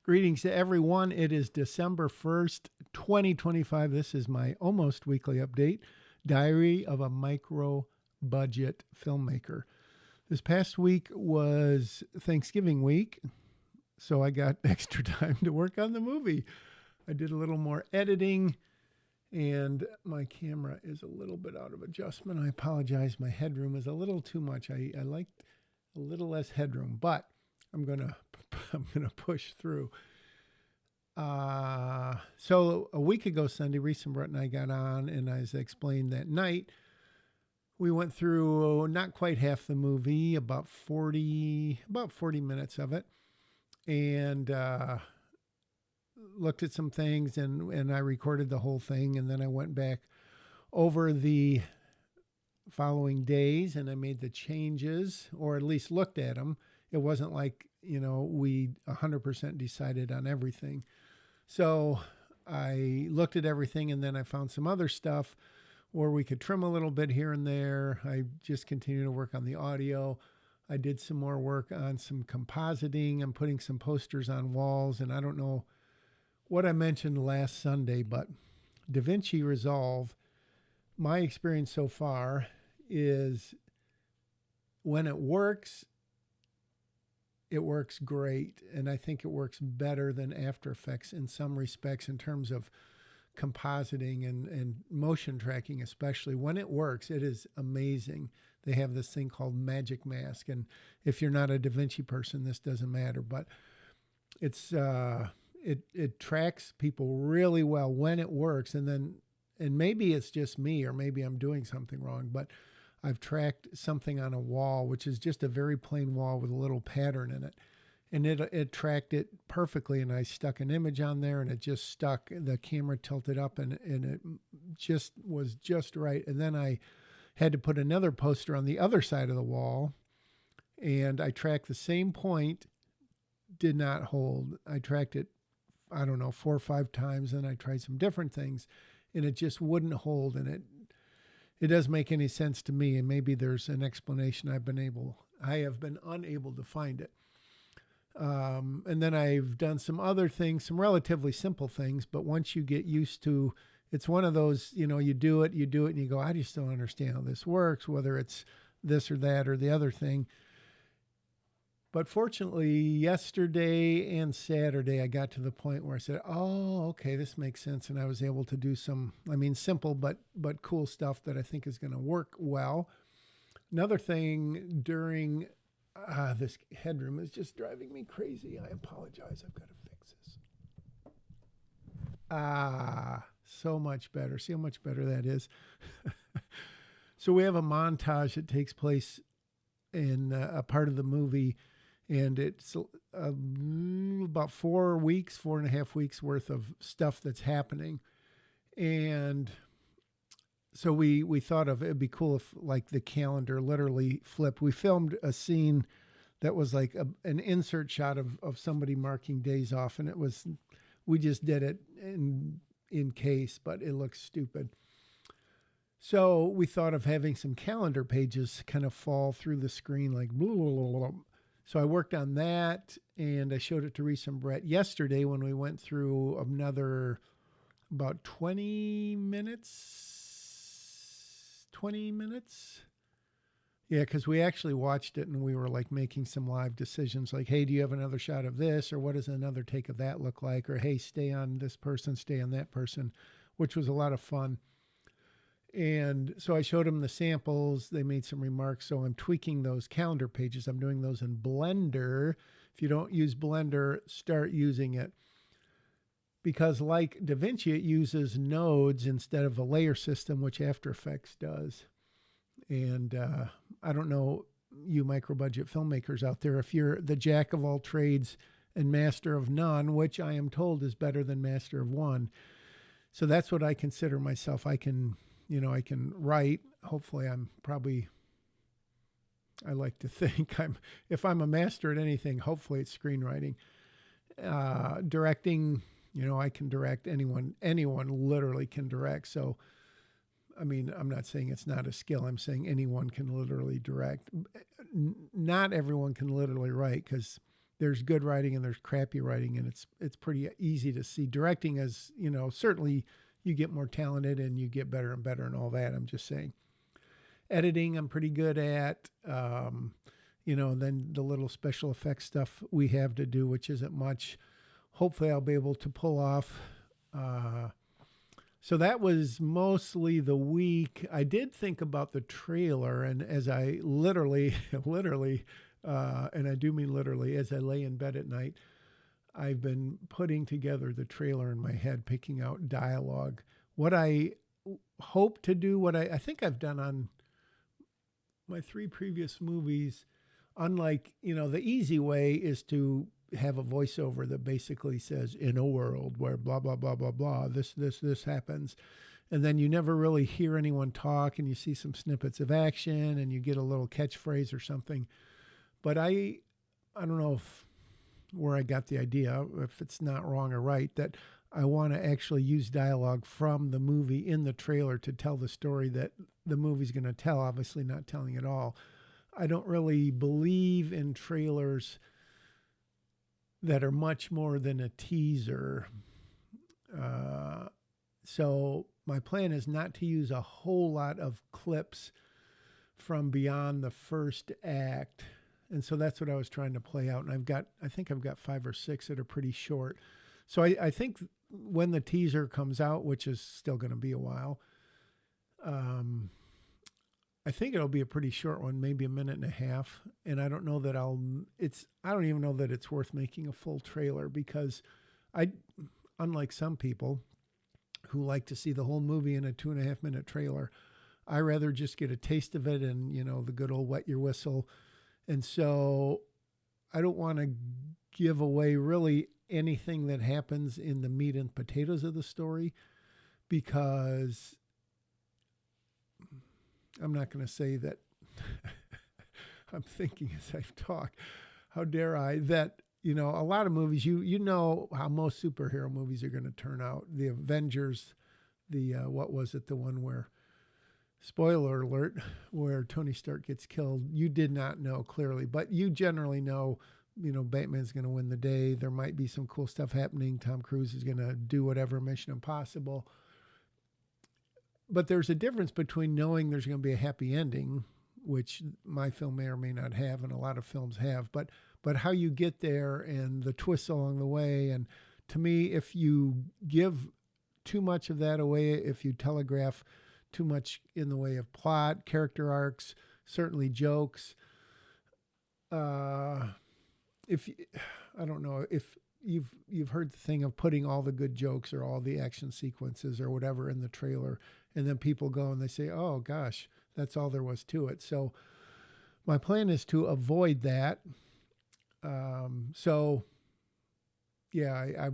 Greetings to everyone. It is December 1st, 2025. This is my almost weekly update, Diary of a Micro Budget Filmmaker. This past week was Thanksgiving week, so I got extra time to work on the movie. I did a little more editing, and my camera is a little bit out of adjustment. I apologize. My headroom is a little too much. I liked a little less headroom, but I'm gonna push through. So a week ago Sunday, Reese and Brett and I got on, and as I explained that night, we went through not quite half the movie, about 40 minutes of it, and looked at some things, and I recorded the whole thing, and then I went back over the following days and I made the changes, or at least looked at them. It wasn't like, we 100% decided on everything. So I looked at everything, and then I found some other stuff where we could trim a little bit here and there. I just continued to work on the audio. I did some more work on some compositing. I'm putting some posters on walls, and I don't know what I mentioned last Sunday, but DaVinci Resolve, my experience so far is when it works great. And I think it works better than After Effects in some respects in terms of compositing and motion tracking, especially. When it works, it is amazing. They have this thing called Magic Mask. And if you're not a DaVinci person, this doesn't matter, but it's, it tracks people really well when it works. And maybe it's just me, or maybe I'm doing something wrong, but I've tracked something on a wall, which is just a very plain wall with a little pattern in it. And it tracked it perfectly. And I stuck an image on there, and it just stuck. The camera tilted up, and it just was just right. And then I had to put another poster on the other side of the wall, and I tracked the same point, did not hold. I tracked it, I don't know, 4 or 5 times, and I tried some different things, and it just wouldn't hold. And it doesn't make any sense to me, and maybe there's an explanation. I have been unable to find it. And then I've done some other things, some relatively simple things, but once you get used to, it's one of those, you do it, and you go, I just don't understand how this works, whether it's this or that or the other thing. But fortunately, yesterday and Saturday, I got to the point where I said, oh, okay, this makes sense. And I was able to do some, simple but cool stuff that I think is going to work well. Another thing during this headroom is just driving me crazy. I apologize. I've got to fix this. So much better. See how much better that is? So we have a montage that takes place in a part of the movie, and it's about 4.5 weeks worth of stuff that's happening. And so we thought of, it'd be cool if like the calendar literally flipped. We filmed a scene that was like an insert shot of somebody marking days off. And we just did it in case, but it looks stupid. So we thought of having some calendar pages kind of fall through the screen like blah, blah, blah, blah. So I worked on that, and I showed it to Reese and Brett yesterday when we went through another about 20 minutes. Yeah, because we actually watched it, and we were like making some live decisions like, hey, do you have another shot of this? Or what does another take of that look like? Or, hey, stay on this person, stay on that person, which was a lot of fun. And so I showed them the samples. They made some remarks. So I'm tweaking those calendar pages. I'm doing those in Blender. If you don't use Blender, start using it. Because like DaVinci, it uses nodes instead of a layer system, which After Effects does. And I don't know, you micro budget filmmakers out there, if you're the jack of all trades and master of none, which I am told is better than master of one. So that's what I consider myself. I can write. Hopefully I like to think if I'm a master at anything, hopefully it's screenwriting. Directing, I can direct. Anyone literally can direct. So, I'm not saying it's not a skill. I'm saying anyone can literally direct. Not everyone can literally write, because there's good writing and there's crappy writing, and it's pretty easy to see. Directing is, certainly you get more talented and you get better and better and all that. I'm just saying. Editing, I'm pretty good at. Then the little special effects stuff we have to do, which isn't much. Hopefully, I'll be able to pull off. So that was mostly the week. I did think about the trailer, and as I literally, and I do mean literally, as I lay in bed at night, I've been putting together the trailer in my head, picking out dialogue. What I hope to do, what I think I've done on my 3 previous movies, unlike, the easy way is to have a voiceover that basically says, in a world where blah, blah, blah, blah, blah, this happens. And then you never really hear anyone talk, and you see some snippets of action and you get a little catchphrase or something. But I don't know where I got the idea, if it's not wrong or right, that I want to actually use dialogue from the movie in the trailer to tell the story that the movie's going to tell, obviously not telling it all. I don't really believe in trailers that are much more than a teaser. So my plan is not to use a whole lot of clips from beyond the first act. And so that's what I was trying to play out. And I think I've got 5 or 6 that are pretty short. So I think when the teaser comes out, which is still going to be a while, I think it'll be a pretty short one, maybe a minute and a half. And I don't know that I don't even know that it's worth making a full trailer, because unlike some people who like to see the whole movie in a 2.5-minute trailer, I rather just get a taste of it and, the good old wet your whistle. And so I don't want to give away really anything that happens in the meat and potatoes of the story, because I'm not going to say that. I'm thinking as I talk, how dare I, that, a lot of movies, you know how most superhero movies are going to turn out. The Avengers, what was it? The one where, spoiler alert, where Tony Stark gets killed. You did not know clearly, but you generally know, Batman's going to win the day. There might be some cool stuff happening. Tom Cruise is going to do whatever, Mission Impossible. But there's a difference between knowing there's going to be a happy ending, which my film may or may not have, and a lot of films have, but how you get there and the twists along the way. And to me, if you give too much of that away, if you telegraph too much in the way of plot, character arcs, certainly jokes, I don't know if you've heard the thing of putting all the good jokes or all the action sequences or whatever in the trailer, and then people go and they say, oh gosh, that's all there was to it. So my plan is to avoid that. I've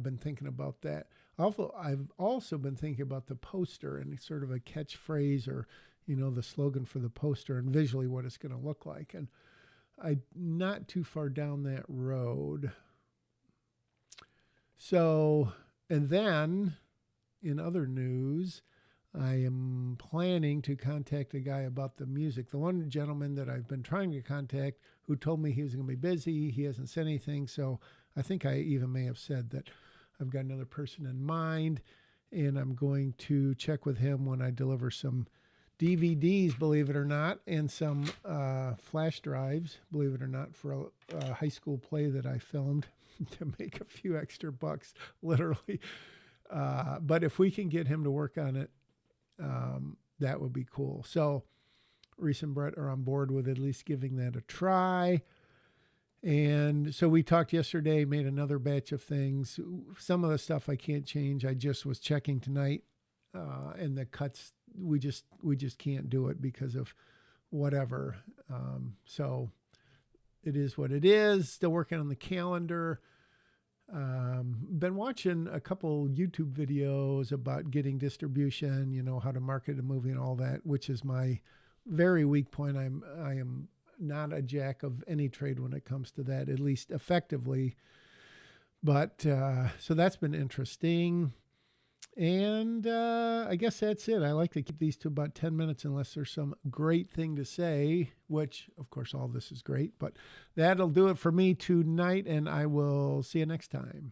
been thinking about that. I've also been thinking about the poster and sort of a catchphrase, or, the slogan for the poster, and visually what it's going to look like. And I'm not too far down that road. So, and then in other news, I am planning to contact a guy about the music. The one gentleman that I've been trying to contact, who told me he was going to be busy, he hasn't said anything. So I think I even may have said that I've got another person in mind, and I'm going to check with him when I deliver some DVDs, believe it or not, and some flash drives, believe it or not, for a high school play that I filmed to make a few extra bucks, literally. But if we can get him to work on it, that would be cool. So Reese and Brett are on board with at least giving that a try. And so we talked yesterday, made another batch of things. Some of the stuff I can't change. I just was checking tonight, and the cuts, we just can't do it because of whatever. So it is what it is. Still working on the calendar. Been watching a couple YouTube videos about getting distribution, how to market a movie and all that, which is my very weak point. I am not a jack of any trade when it comes to that, at least effectively. But so that's been interesting. And I guess that's it. I like to keep these to about 10 minutes unless there's some great thing to say, which, of course, all this is great. But that'll do it for me tonight, and I will see you next time.